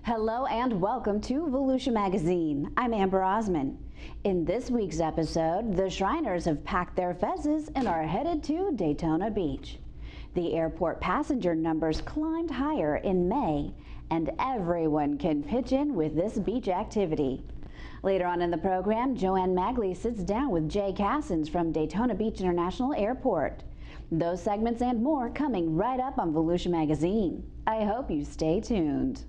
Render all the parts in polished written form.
Hello and welcome to Volusia Magazine. I'm Amber Osman. In this week's episode, the Shriners have packed their fezzes and are headed to Daytona Beach. The airport passenger numbers climbed higher in May, and everyone can pitch in with this beach activity. Later on in the program, Joanne Magley sits down with Jay Cassins from Daytona Beach International Airport. Those segments and more coming right up on Volusia Magazine. I hope you stay tuned.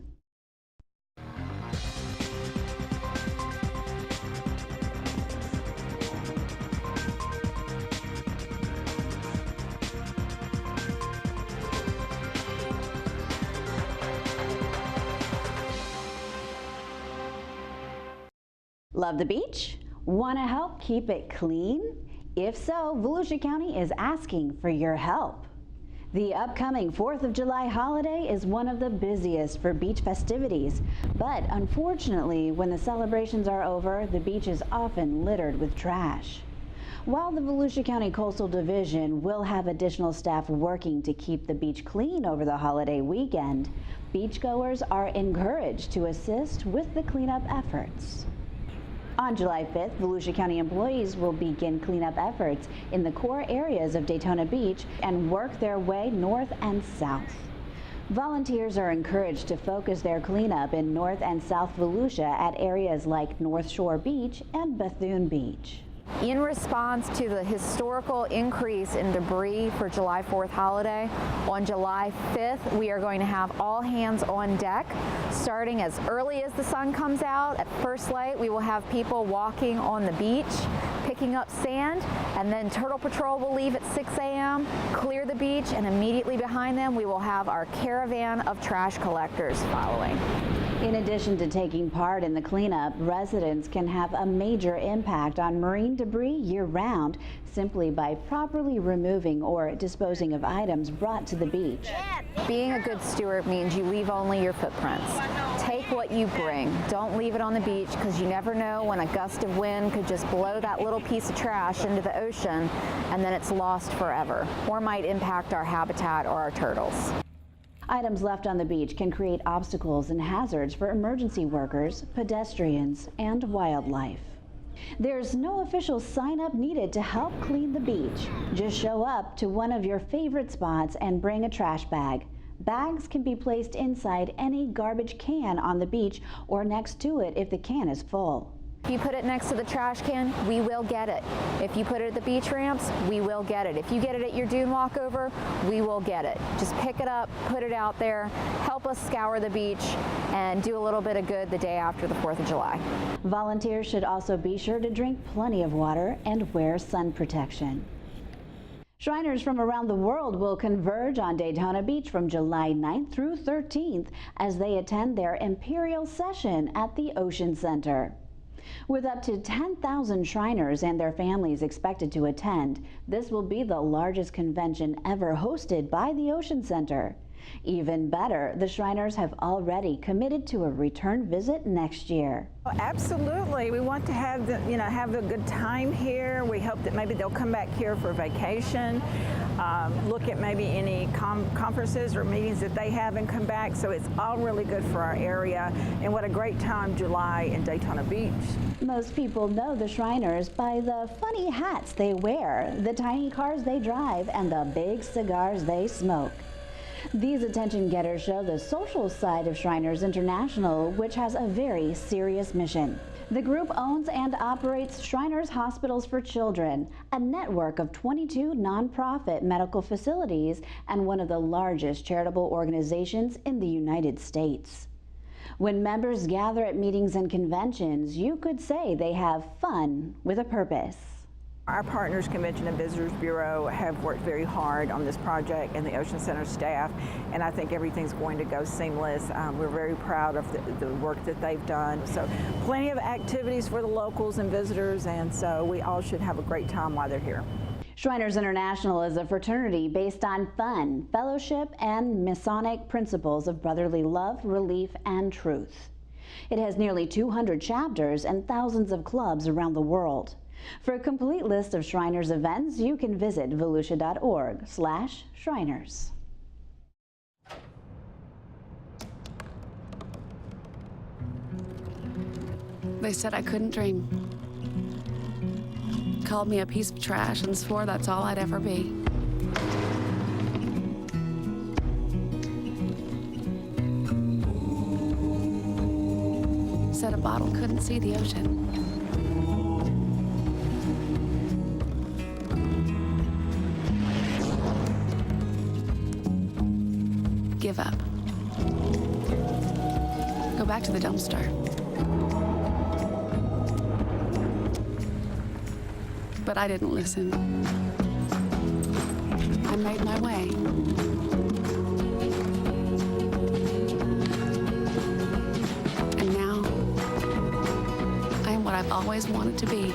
Love the beach? Want to help keep it clean? If so, Volusia County is asking for your help. The upcoming 4th of July holiday is one of the busiest for beach festivities, but unfortunately, when the celebrations are over, the beach is often littered with trash. While the Volusia County Coastal Division will have additional staff working to keep the beach clean over the holiday weekend, beachgoers are encouraged to assist with the cleanup efforts. On July 5th, Volusia County employees will begin cleanup efforts in the core areas of Daytona Beach and work their way north and south. Volunteers are encouraged to focus their cleanup in North and South Volusia at areas like North Shore Beach and Bethune Beach. In response to the historical increase in debris for July 4th holiday, on July 5th, we are going to have all hands on deck. Starting as early as the sun comes out, at first light, we will have people walking on the beach, picking up sand, and then Turtle Patrol will leave at 6 a.m., clear the beach, and immediately behind them, we will have our caravan of trash collectors following. In addition to taking part in the cleanup, residents can have a major impact on marine debris year-round simply by properly removing or disposing of items brought to the beach. Being a good steward means you leave only your footprints. Take what you bring. Don't leave it on the beach, because you never know when a gust of wind could just blow that little piece of trash into the ocean and then it's lost forever, or might impact our habitat or our turtles. Items left on the beach can create obstacles and hazards for emergency workers, pedestrians, and wildlife. There's no official sign-up needed to help clean the beach. Just show up to one of your favorite spots and bring a trash bag. Bags can be placed inside any garbage can on the beach or next to it if the can is full. If you put it next to the trash can, we will get it. If you put it at the beach ramps, we will get it. If you get it at your dune walkover, we will get it. Just pick it up, put it out there, help us scour the beach, and do a little bit of good the day after the 4th of July. Volunteers should also be sure to drink plenty of water and wear sun protection. Shriners from around the world will converge on Daytona Beach from July 9th through 13th as they attend their Imperial Session at the Ocean Center. With up to 10,000 Shriners and their families expected to attend, this will be the largest convention ever hosted by the Ocean Center. Even better, the Shriners have already committed to a return visit next year. Well, absolutely. We want to have have a good time here. We hope that maybe they'll come back here for vacation, look at maybe any conferences or meetings that they have and come back. So it's all really good for our area. And what a great time July in Daytona Beach. Most people know the Shriners by the funny hats they wear, the tiny cars they drive, and the big cigars they smoke. These attention getters show the social side of Shriners International, which has a very serious mission. The group owns and operates Shriners Hospitals for Children, a network of 22 nonprofit medical facilities and one of the largest charitable organizations in the United States. When members gather at meetings and conventions, you could say they have fun with a purpose. Our partners, Convention and Visitors Bureau, have worked very hard on this project, and the Ocean Center staff, and I think everything's going to go seamless. We're very proud of the work that they've done. So plenty of activities for the locals and visitors, and so we all should have a great time while they're here. Shriners International is a fraternity based on fun, fellowship, and Masonic principles of brotherly love, relief, and truth. It has nearly 200 chapters and thousands of clubs around the world. For a complete list of Shriners events, you can visit volusia.org/Shriners. They said I couldn't dream. Called me a piece of trash and swore that's all I'd ever be. Said a bottle couldn't see the ocean. Give up. Go back to the dumpster. But I didn't listen. I made my way. And now, I am what I've always wanted to be.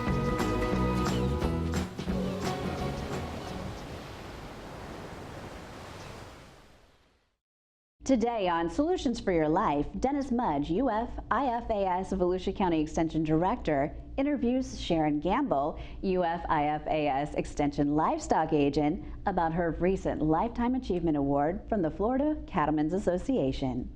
Today on Solutions for Your Life, Dennis Mudge, UF-IFAS Volusia County Extension Director, interviews Sharon Gamble, UF-IFAS Extension Livestock Agent, about her recent Lifetime Achievement Award from the Florida Cattlemen's Association.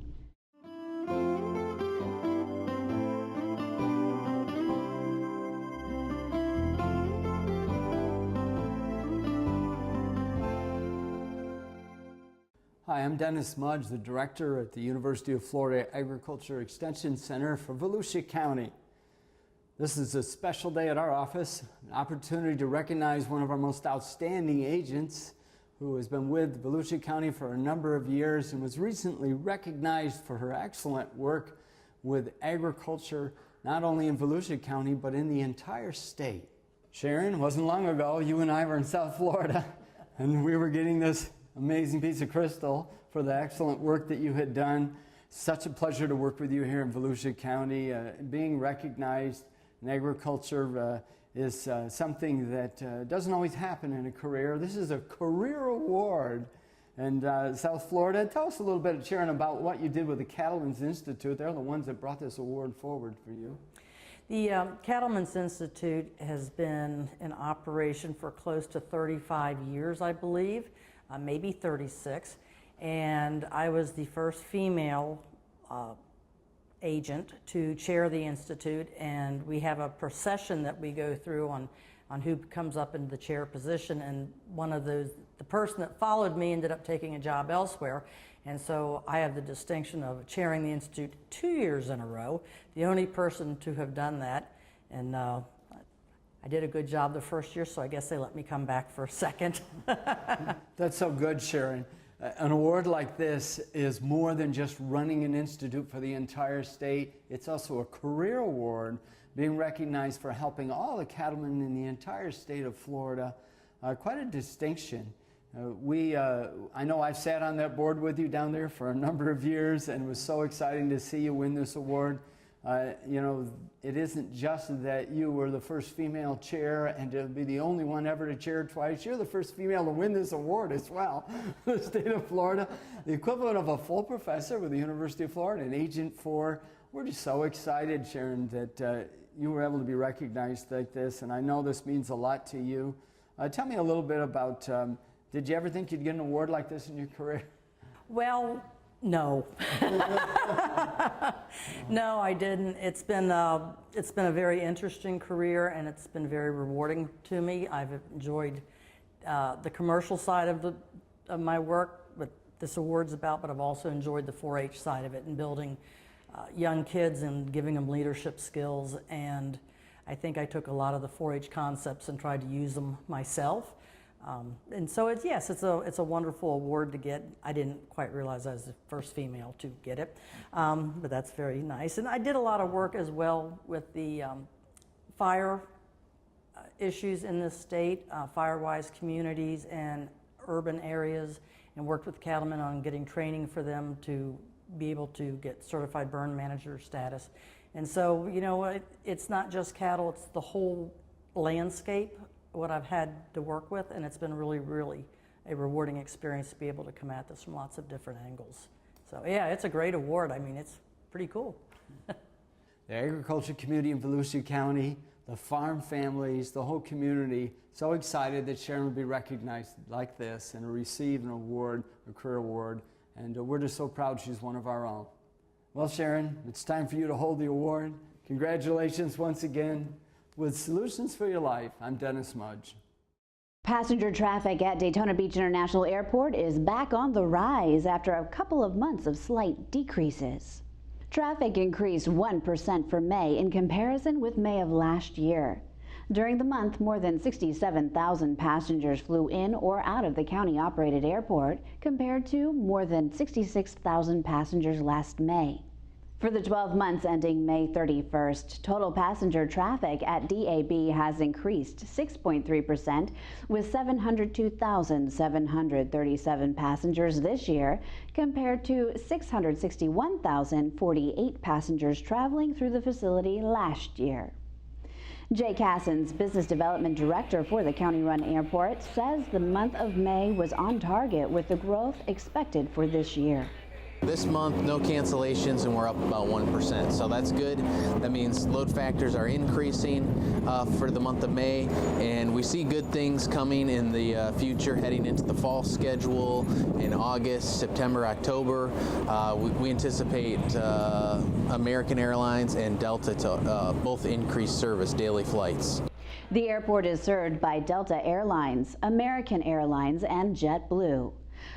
Hi, I'm Dennis Mudge, the director at the University of Florida Agriculture Extension Center for Volusia County. This is a special day at our office, an opportunity to recognize one of our most outstanding agents who has been with Volusia County for a number of years and was recently recognized for her excellent work with agriculture, not only in Volusia County, but in the entire state. Sharon, it wasn't long ago, you and I were in South Florida, and we were getting this amazing piece of crystal for the excellent work that you had done. Such a pleasure to work with you here in Volusia County. Being recognized in agriculture is something that doesn't always happen in a career. This is a career award. And South Florida, tell us a little bit, Sharon, about what you did with the Cattlemen's Institute. They're the ones that brought this award forward for you. The Cattlemen's Institute has been in operation for close to 35 years, I believe. Maybe 36, and I was the first female agent to chair the Institute, and we have a procession that we go through on who comes up into the chair position, and the person that followed me ended up taking a job elsewhere, and so I have the distinction of chairing the Institute 2 years in a row, the only person to have done that, and I did a good job the first year, so I guess they let me come back for a second. That's so good, Sharon. An award like this is more than just running an institute for the entire state. It's also a career award, being recognized for helping all the cattlemen in the entire state of Florida. Quite a distinction. I know I've sat on that board with you down there for a number of years, and it was so exciting to see you win this award. You know, it isn't just that you were the first female chair and to be the only one ever to chair twice. You're the first female to win this award as well. The state of Florida, the equivalent of a full professor with the University of Florida, an agent for. We're just so excited, Sharon, that you were able to be recognized like this, and I know this means a lot to you. Tell me a little bit about, did you ever think you'd get an award like this in your career? Well, no. No, I didn't. It's been a very interesting career, and it's been very rewarding to me. I've enjoyed the commercial side of my work, what this award's about, but I've also enjoyed the 4-H side of it and building young kids and giving them leadership skills. And I think I took a lot of the 4-H concepts and tried to use them myself. And so it's a wonderful award to get. I didn't quite realize I was the first female to get it, but that's very nice. And I did a lot of work as well with the fire issues in this state, fire-wise communities and urban areas, and worked with cattlemen on getting training for them to be able to get certified burn manager status. And so, you know, it's not just cattle, it's the whole landscape what I've had to work with, and it's been really, really a rewarding experience to be able to come at this from lots of different angles. So yeah, it's a great award. I mean, it's pretty cool. The agriculture community in Volusia County, the farm families, the whole community, so excited that Sharon would be recognized like this and receive an award, a career award, and we're just so proud she's one of our own. Well, Sharon, it's time for you to hold the award. Congratulations once again. With Solutions for Your Life, I'm Dennis Mudge. Passenger traffic at Daytona Beach International Airport is back on the rise after a couple of months of slight decreases. Traffic increased 1% for May in comparison with May of last year. During the month, more than 67,000 passengers flew in or out of the county-operated airport, compared to more than 66,000 passengers last May. For the 12 months ending May 31st, total passenger traffic at DAB has increased 6.3%, with 702,737 passengers this year, compared to 661,048 passengers traveling through the facility last year. Jay Cassens, Business Development Director for the county-run airport, says the month of May was on target with the growth expected for this year. This month, no cancellations, and we're up about 1%, so that's good. That means load factors are increasing for the month of May, and we see good things coming in the future heading into the fall schedule in August, September, October. We anticipate American Airlines and Delta to both increase service daily flights. The airport is served by Delta Airlines, American Airlines, and JetBlue.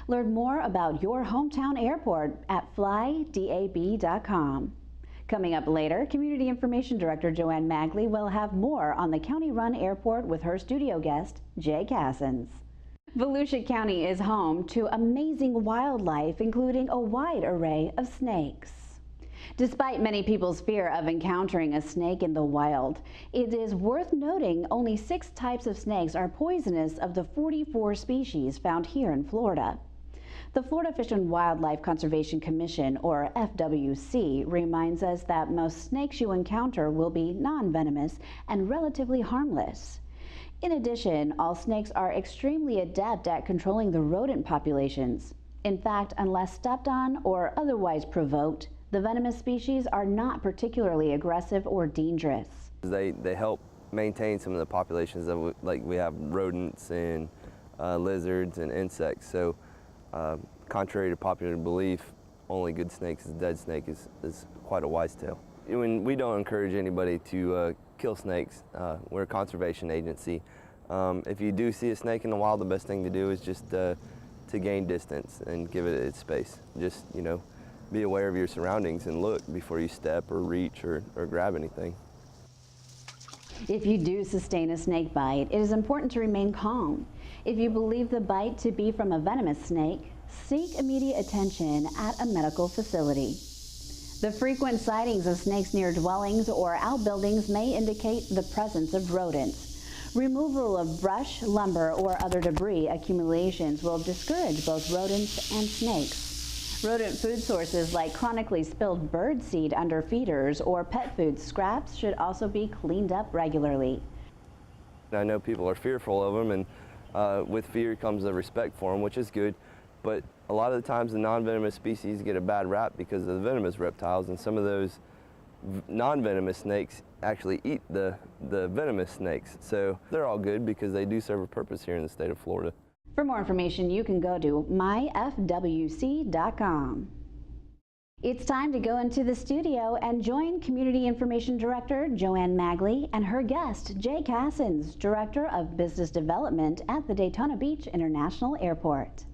Learn more about your hometown airport at flydab.com. Coming up later, Community Information Director Joanne Magley will have more on the county-run airport with her studio guest, Jay Cassens. Volusia County is home to amazing wildlife, including a wide array of snakes. Despite many people's fear of encountering a snake in the wild, it is worth noting only 6 types of snakes are poisonous of the 44 species found here in Florida. The Florida Fish and Wildlife Conservation Commission, or FWC, reminds us that most snakes you encounter will be non-venomous and relatively harmless. In addition, all snakes are extremely adept at controlling the rodent populations. In fact, unless stepped on or otherwise provoked, the venomous species are not particularly aggressive or dangerous. They help maintain some of the populations of, like, we have rodents and lizards and insects. So contrary to popular belief, only good snakes is dead snake is quite a wise tale. We don't encourage anybody to kill snakes. We're a conservation agency. If you do see a snake in the wild, the best thing to do is just to gain distance and give it its space. Just, be aware of your surroundings and look before you step or reach or grab anything. If you do sustain a snake bite, it is important to remain calm. If you believe the bite to be from a venomous snake, seek immediate attention at a medical facility. The frequent sightings of snakes near dwellings or outbuildings may indicate the presence of rodents. Removal of brush, lumber, or other debris accumulations will discourage both rodents and snakes. Rodent food sources like chronically spilled bird seed under feeders or pet food scraps should also be cleaned up regularly. I know people are fearful of them, and with fear comes a respect for them, which is good, but a lot of the times the non-venomous species get a bad rap because of the venomous reptiles, and some of those non-venomous snakes actually eat the venomous snakes. So they're all good because they do serve a purpose here in the state of Florida. For more information, you can go to myfwc.com. It's time to go into the studio and join Community Information Director Joanne Magley and her guest, Jay Cassens, Director of Business Development at the Daytona Beach International Airport.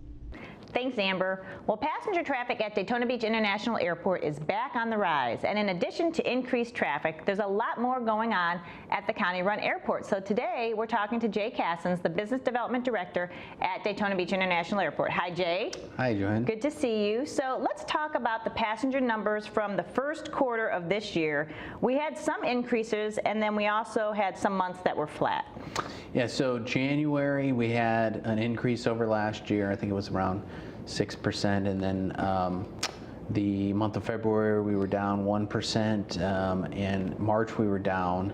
Thanks, Amber. Well, passenger traffic at Daytona Beach International Airport is back on the rise, and in addition to increased traffic, there's a lot more going on at the county-run airport. So today, we're talking to Jay Cassens, the Business Development Director at Daytona Beach International Airport. Hi, Jay. Hi, Joanne. Good to see you. So let's talk about the passenger numbers from the first quarter of this year. We had some increases, and then we also had some months that were flat. Yeah, so January, we had an increase over last year. I think it was around 6%, and then the month of February we were down 1%, and March we were down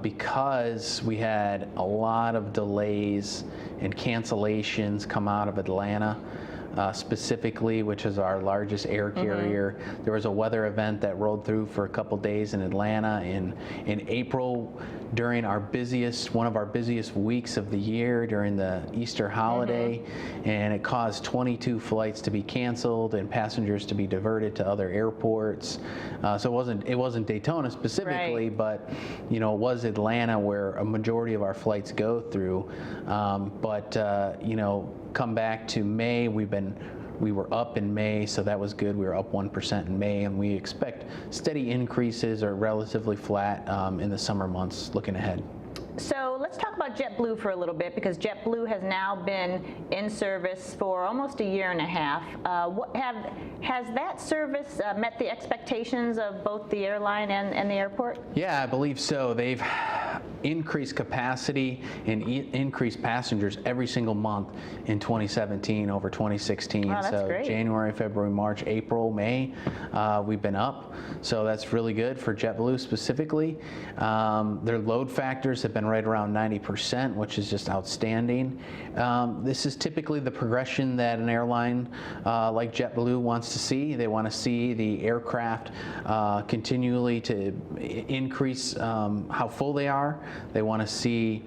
because we had a lot of delays and cancellations come out of Atlanta. specifically, which is our largest air carrier. There was a weather event that rolled through for a couple days in Atlanta in April during one of our busiest weeks of the year during the Easter holiday, and it caused 22 flights to be canceled and passengers to be diverted to other airports. So it wasn't Daytona specifically, but it was Atlanta where a majority of our flights go through. Come back to May, we were up in May, so that was good. We were up 1% in May, and we expect steady increases or relatively flat in the summer months looking ahead. So let's talk about JetBlue for a little bit, because JetBlue has now been in service for almost a year and a half. Has that service met the expectations of both the airline and the airport? Yeah, I believe so. They've increased capacity and increased passengers every single month in 2017 over 2016. Wow, that's great. January, February, March, April, May, we've been up. So that's really good for JetBlue specifically. Their load factors have been right around 90%, which is just outstanding. This is typically the progression that an airline like JetBlue wants to see. They want to see the aircraft continually to increase how full they are. They want to see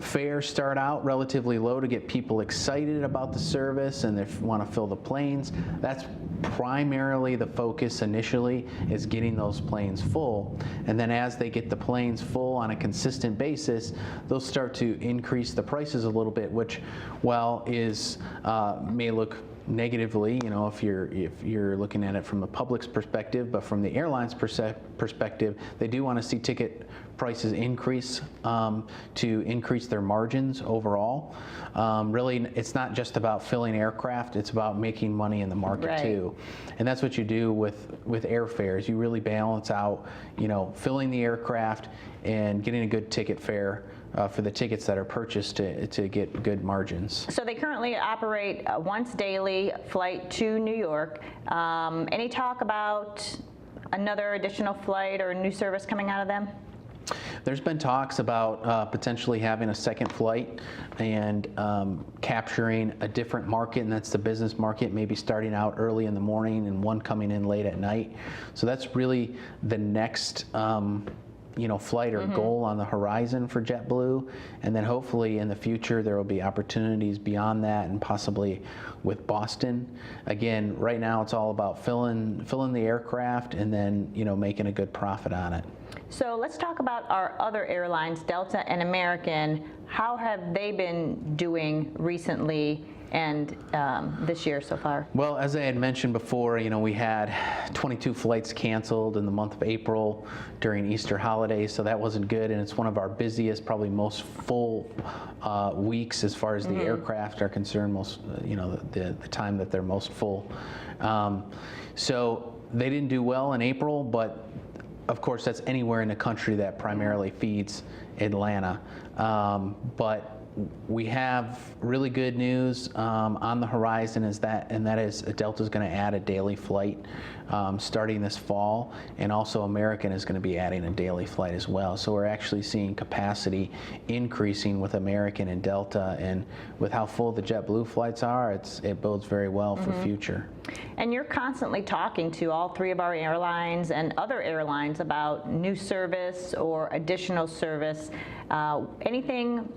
fares start out relatively low to get people excited about the service, and they want to fill the planes. That's primarily the focus initially, is getting those planes full. And then as they get the planes full on a consistent basis, they'll start to increase the prices a little bit, which, may look negatively, if you're looking at it from the public's perspective, but from the airline's perspective, they do want to see ticket prices increase to increase their margins overall. Really, it's not just about filling aircraft, it's about making money in the market too. And that's what you do with airfares. You really balance out, filling the aircraft and getting a good ticket fare for the tickets that are purchased to get good margins. So they currently operate a once daily flight to New York. Any talk about another additional flight or a new service coming out of them? There's been talks about potentially having a second flight and capturing a different market, and that's the business market, maybe starting out early in the morning and one coming in late at night. So that's really the next flight or goal on the horizon for JetBlue. And then hopefully in the future there will be opportunities beyond that, and possibly with Boston. Again, right now it's all about filling the aircraft and then making a good profit on it. So let's talk about our other airlines, Delta and American. How have they been doing recently and this year so far? Well, as I had mentioned before, we had 22 flights canceled in the month of April during Easter holidays, so that wasn't good, and it's one of our busiest, probably most full weeks as far as the aircraft are concerned, most the time that they're most full. So they didn't do well in April, but of course that's anywhere in the country that primarily feeds Atlanta. But we have really good news on the horizon, and that is Delta's going to add a daily flight starting this fall, and also American is going to be adding a daily flight as well. So we're actually seeing capacity increasing with American and Delta, and with how full the JetBlue flights are, it bodes very well for future. And you're constantly talking to all three of our airlines and other airlines about new service or additional service. Anything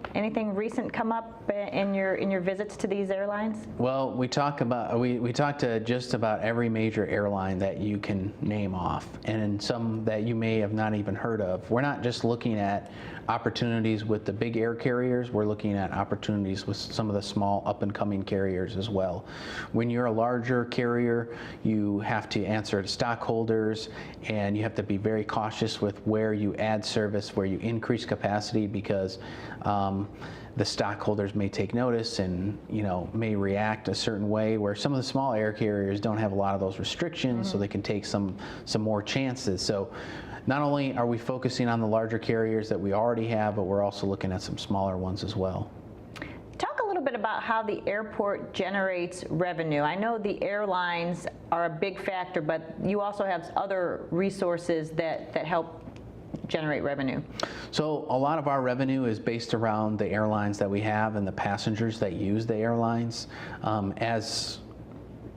recent come up in your visits to these airlines? Well, we talk to just about every major airline that you can name off, and some that you may have not even heard of. We're not just looking at opportunities with the big air carriers, we're looking at opportunities with some of the small up-and-coming carriers as well. When you're a larger carrier, you have to answer to stockholders, and you have to be very cautious with where you add service, where you increase capacity, because the stockholders may take notice and may react a certain way, where some of the small air carriers don't have a lot of those restrictions, so they can take some more chances. So not only are we focusing on the larger carriers that we already have, but we're also looking at some smaller ones as well. Talk a little bit about how the airport generates revenue. I know the airlines are a big factor, but you also have other resources that help generate revenue? So a lot of our revenue is based around the airlines that we have and the passengers that use the airlines. As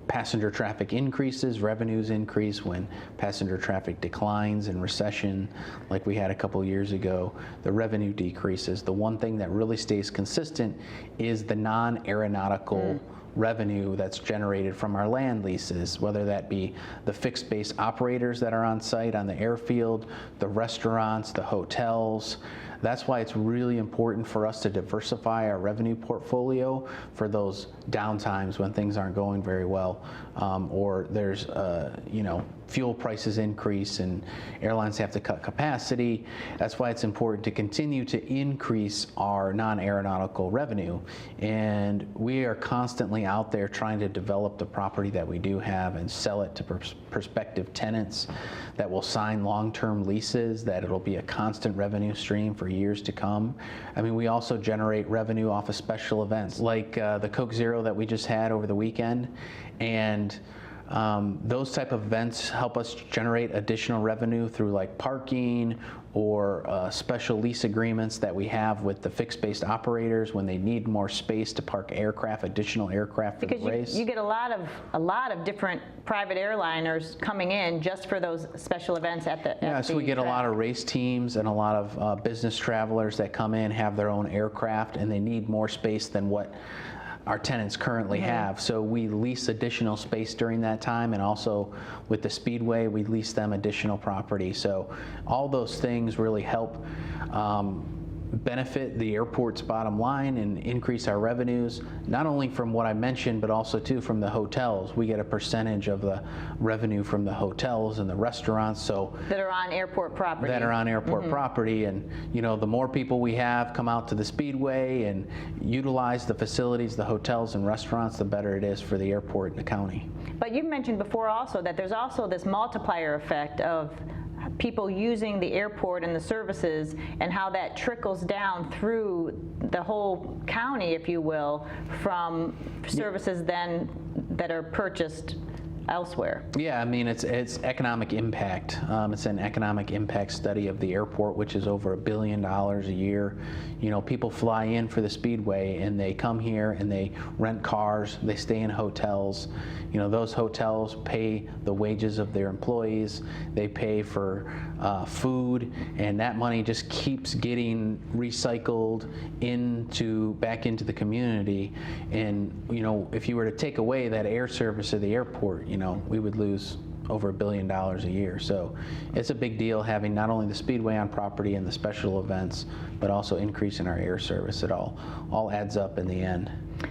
passenger traffic increases, revenues increase. When passenger traffic declines in recession, like we had a couple years ago, the revenue decreases. The one thing that really stays consistent is the non-aeronautical revenue that's generated from our land leases, whether that be the fixed base operators that are on site on the airfield, the restaurants, the hotels. That's why it's really important for us to diversify our revenue portfolio for those downtimes when things aren't going very well, or there's fuel prices increase and airlines have to cut capacity. That's why it's important to continue to increase our non-aeronautical revenue. And we are constantly out there trying to develop the property that we do have and sell it to prospective tenants that will sign long-term leases, that it'll be a constant revenue stream for years to come. I mean, we also generate revenue off of special events like the Coke Zero that we just had over the weekend. And those type of events help us generate additional revenue through like parking or special lease agreements that we have with the fixed-based operators when they need more space to park aircraft, additional aircraft for the race. Because you get a lot of different private airliners coming in just for those special events at the so we get a lot of race teams and a lot of business travelers that come in, have their own aircraft, and they need more space than what our tenants currently have. So we lease additional space during that time, and also with the Speedway, we lease them additional property. So all those things really help benefit the airport's bottom line and increase our revenues, not only from what I mentioned, but also too from the hotels. We get a percentage of the revenue from the hotels and the restaurants. So that are on airport property. That are on airport property, and the more people we have come out to the Speedway and utilize the facilities, the hotels and restaurants, the better it is for the airport and the county. But you mentioned before also that there's also this multiplier effect of people using the airport and the services, and how that trickles down through the whole county, if you will, from services then that are purchased elsewhere. Yeah, I mean, it's economic impact. It's an economic impact study of the airport, which is over $1 billion a year. People fly in for the Speedway and they come here and they rent cars, they stay in hotels. Those hotels pay the wages of their employees, they pay for food, and that money just keeps getting recycled back into the community. And if you were to take away that air service of the airport, we would lose over $1 billion a year. So it's a big deal having not only the Speedway on property and the special events, but also increasing our air service. It all adds up in the end.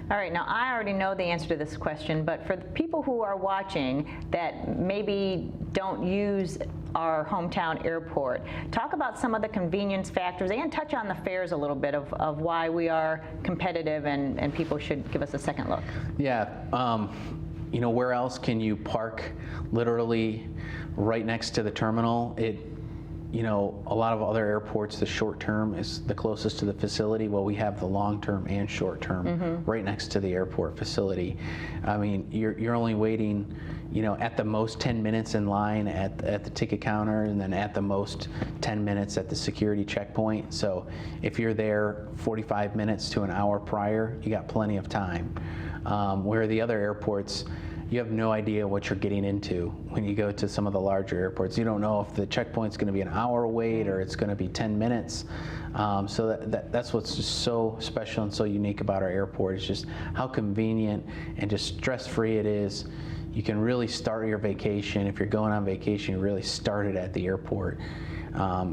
All right, now I already know the answer to this question, but for the people who are watching that maybe don't use our hometown airport, talk about some of the convenience factors and touch on the fares a little bit of why we are competitive and people should give us a second look. Yeah. Where else can you park literally right next to the terminal? A lot of other airports, the short term is the closest to the facility. Well, we have the long term and short term right next to the airport facility. I mean, you're only waiting, at the most 10 minutes in line at the ticket counter, and then at the most 10 minutes at the security checkpoint. So if you're there 45 minutes to an hour prior, you got plenty of time. Where the other airports, you have no idea what you're getting into when you go to some of the larger airports. You don't know if the checkpoint's going to be an hour wait or it's going to be 10 minutes. So that's what's just so special and so unique about our airport. It's just how convenient and just stress-free it is. You can really start your vacation. If you're going on vacation, you really start it at the airport.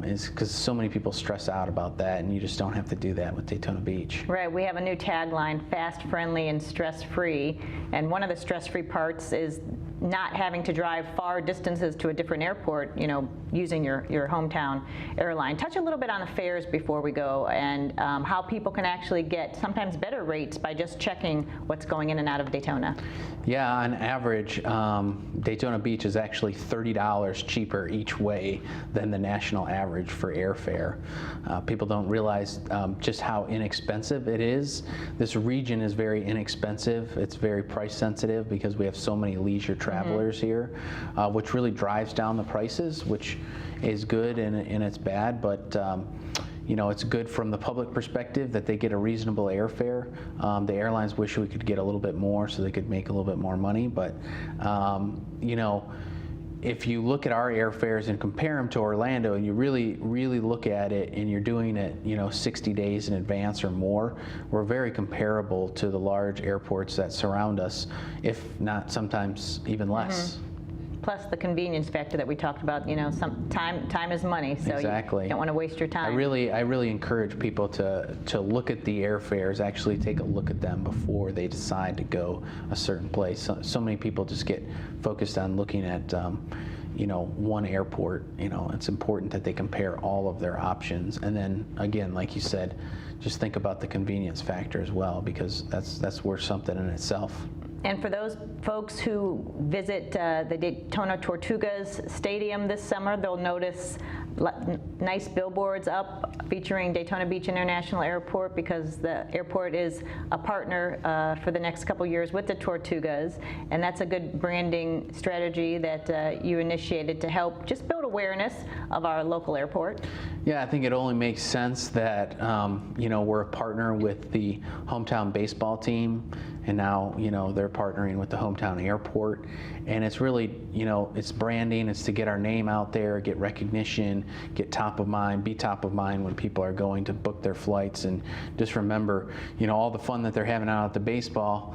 Is because so many people stress out about that, and you just don't have to do that with Daytona Beach. Right, we have a new tagline, fast, friendly, and stress-free, and one of the stress-free parts is not having to drive far distances to a different airport, using your hometown airline. Touch a little bit on the fares before we go, and how people can actually get sometimes better rates by just checking what's going in and out of Daytona. Yeah, on average, Daytona Beach is actually $30 cheaper each way than the national average for airfare. People don't realize just how inexpensive it is. This region is very inexpensive. It's very price sensitive because we have so many leisure travelers here, which really drives down the prices, which is good and it's bad, but you know, it's good from the public perspective that they get a reasonable airfare. The airlines wish we could get a little bit more so they could make a little bit more money, but you know, if you look at our airfares and compare them to Orlando, and you really look at it, and you're doing it, you know, 60 days in advance or more, we're very comparable to the large airports that surround us, if not sometimes even less. Plus the convenience factor that we talked about, you know, some time is money, so exactly. you don't want to waste your time. I really encourage people to look at the airfares, actually take a look at them before they decide to go a certain place. So many people just get focused on looking at you know, one airport. You know, it's important that they compare all of their options, and then again, like you said, just think about the convenience factor as well, because that's worth something in itself. And for those folks who visit the Daytona Tortugas Stadium this summer, they'll notice nice billboards up featuring Daytona Beach International Airport, because the airport is a partner for the next couple years with the Tortugas, and that's a good branding strategy that you initiated to help just build awareness of our local airport. Yeah, I think it only makes sense that you know, we're a partner with the hometown baseball team, and now, you know, they're partnering with the hometown airport, and it's really, you know, it's branding, it's to get our name out there, get recognition, get top of mind, be top of mind when people are going to book their flights, and just remember, you know, all the fun that they're having out at the baseball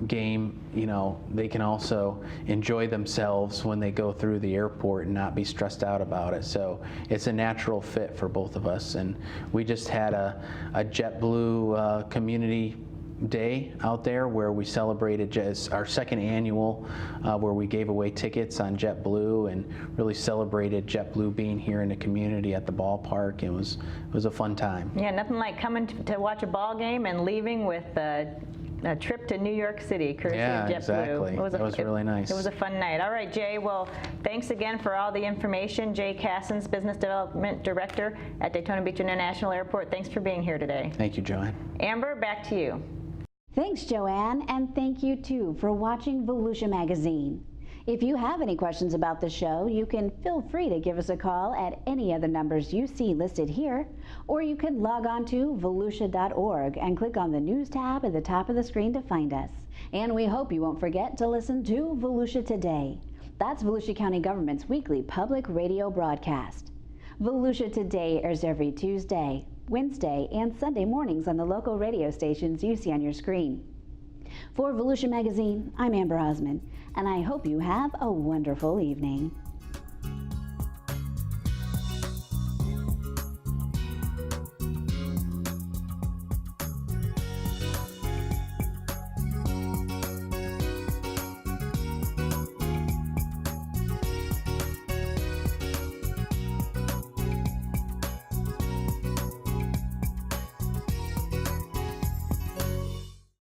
game, you know, they can also enjoy themselves when they go through the airport and not be stressed out about it. So it's a natural fit for both of us, and we just had a JetBlue community day out there where we celebrated our second annual, where we gave away tickets on JetBlue and really celebrated JetBlue being here in the community at the ballpark. It was a fun time. Yeah, nothing like coming to watch a ball game and leaving with a trip to New York City, courtesy of JetBlue. Exactly. That was really nice. It was a fun night. All right, Jay, well, thanks again for all the information. Jay Cassens, Business Development Director at Daytona Beach International Airport. Thanks for being here today. Thank you, Joanne. Amber, back to you. Thanks, Joanne, and thank you too for watching Volusia Magazine. If you have any questions about the show, you can feel free to give us a call at any of the numbers you see listed here, or you can log on to volusia.org and click on the News tab at the top of the screen to find us. And we hope you won't forget to listen to Volusia Today. That's Volusia County Government's weekly public radio broadcast. Volusia Today airs every Tuesday, Wednesday, and Sunday mornings on the local radio stations you see on your screen. For Volusia Magazine, I'm Amber Osmond, and I hope you have a wonderful evening.